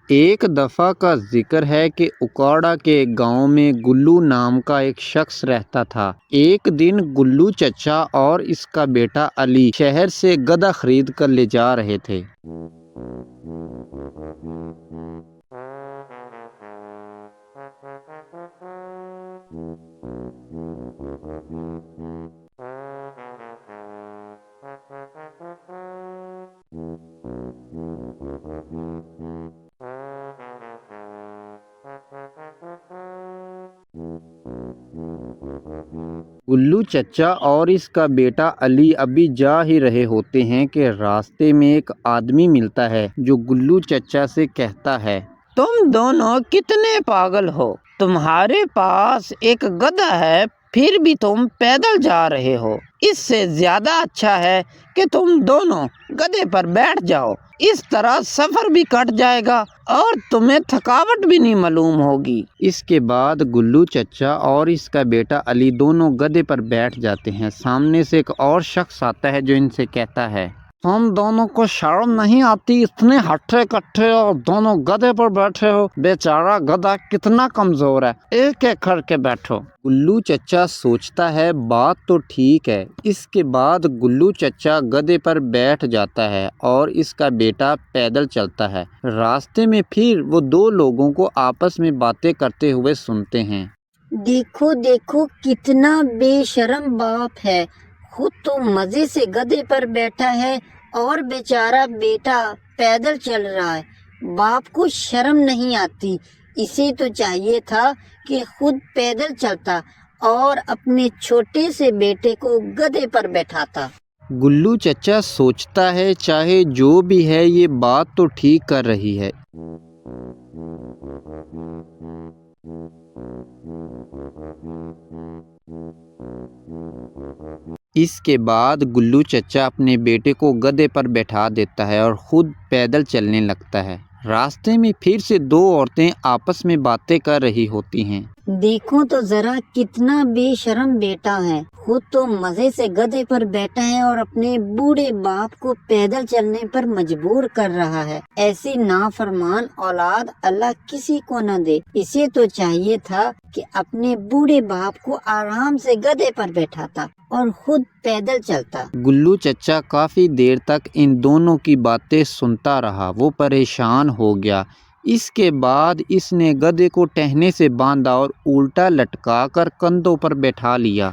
ایک دفعہ کا ذکر ہے کہ اکاڑا کے گاؤں میں گلو نام کا ایک شخص رہتا تھا۔ ایک دن گلو چچا اور اس کا بیٹا علی شہر سے گدھا خرید کر لے جا رہے تھے۔ گلو چچا اور اس کا بیٹا علی ابھی جا ہی رہے ہوتے ہیں کہ راستے میں ایک آدمی ملتا ہے جو گلو چچا سے کہتا ہے، تم دونوں کتنے پاگل ہو، تمہارے پاس ایک گدھا ہے پھر بھی تم پیدل جا رہے ہو، اس سے زیادہ اچھا ہے کہ تم دونوں گدھے پر بیٹھ جاؤ، اس طرح سفر بھی کٹ جائے گا اور تمہیں تھکاوٹ بھی نہیں معلوم ہوگی۔ اس کے بعد گلو چچا اور اس کا بیٹا علی دونوں گدھے پر بیٹھ جاتے ہیں۔ سامنے سے ایک اور شخص آتا ہے جو ان سے کہتا ہے، تم دونوں کو شرم نہیں آتی، اتنے ہٹھے کٹھے اور دونوں گدھے پر بیٹھے ہو، بیچارہ گدھا کتنا کمزور ہے، ایک ایک کر کے بیٹھو۔ گلو چچا سوچتا ہے بات تو ٹھیک ہے۔ اس کے بعد گلو چچا گدھے پر بیٹھ جاتا ہے اور اس کا بیٹا پیدل چلتا ہے۔ راستے میں پھر وہ دو لوگوں کو آپس میں باتیں کرتے ہوئے سنتے ہیں، دیکھو دیکھو کتنا بے شرم باپ ہے، خود تو مزے سے گدھے پر بیٹھا ہے اور بیچارہ بیٹا پیدل چل رہا ہے، باپ کو شرم نہیں آتی، اسے تو چاہیے تھا کہ خود پیدل چلتا اور اپنے چھوٹے سے بیٹے کو گدھے پر بیٹھاتا۔ گلو چچا سوچتا ہے چاہے جو بھی ہے یہ بات تو ٹھیک کر رہی ہے۔ اس کے بعد گلو چچا اپنے بیٹے کو گدھے پر بیٹھا دیتا ہے اور خود پیدل چلنے لگتا ہے۔ راستے میں پھر سے دو عورتیں آپس میں باتیں کر رہی ہوتی ہیں، دیکھو تو ذرا کتنا بے شرم بیٹا ہے، خود تو مزے سے گدھے پر بیٹھا ہے اور اپنے بوڑھے باپ کو پیدل چلنے پر مجبور کر رہا ہے، ایسی نافرمان اولاد اللہ کسی کو نہ دے، اسے تو چاہیے تھا کہ اپنے بوڑھے باپ کو آرام سے گدھے پر بیٹھاتا اور خود پیدل چلتا۔ گلو چچا کافی دیر تک ان دونوں کی باتیں سنتا رہا، وہ پریشان ہو گیا۔ اس کے بعد اس نے گدھے کو ٹہنے سے باندھا اور الٹا لٹکا کر کندھوں پر بیٹھا لیا۔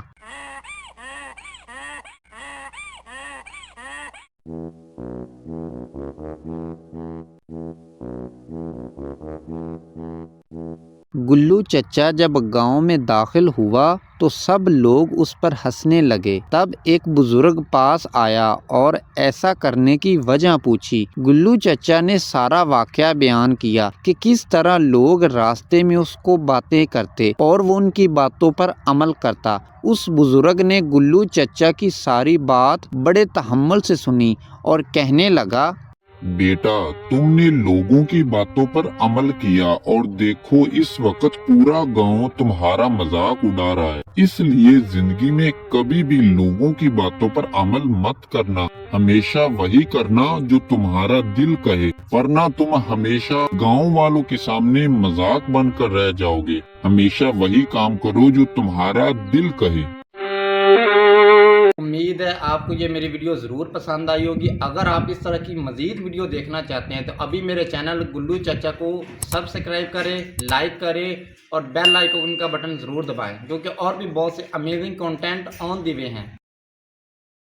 گلو چچا جب گاؤں میں داخل ہوا تو سب لوگ اس پر ہنسنے لگے۔ تب ایک بزرگ پاس آیا اور ایسا کرنے کی وجہ پوچھی۔ گلو چچا نے سارا واقعہ بیان کیا کہ کس طرح لوگ راستے میں اس کو باتیں کرتے اور وہ ان کی باتوں پر عمل کرتا۔ اس بزرگ نے گلو چچا کی ساری بات بڑے تحمل سے سنی اور کہنے لگا، بیٹا تم نے لوگوں کی باتوں پر عمل کیا اور دیکھو اس وقت پورا گاؤں تمہارا مذاق اڑا رہا ہے، اس لیے زندگی میں کبھی بھی لوگوں کی باتوں پر عمل مت کرنا، ہمیشہ وہی کرنا جو تمہارا دل کہے، ورنہ تم ہمیشہ گاؤں والوں کے سامنے مذاق بن کر رہ جاؤ گے، ہمیشہ وہی کام کرو جو تمہارا دل کہے۔ امید ہے آپ کو یہ میری ویڈیو ضرور پسند آئی ہوگی۔ اگر آپ اس طرح کی مزید ویڈیو دیکھنا چاہتے ہیں تو ابھی میرے چینل گلو چچا کو سبسکرائب کریں، لائک کریں اور بیل آئیکن کا بٹن ضرور دبائیں، کیونکہ اور بھی بہت سے امیزنگ کنٹینٹ آن دی وے ہیں۔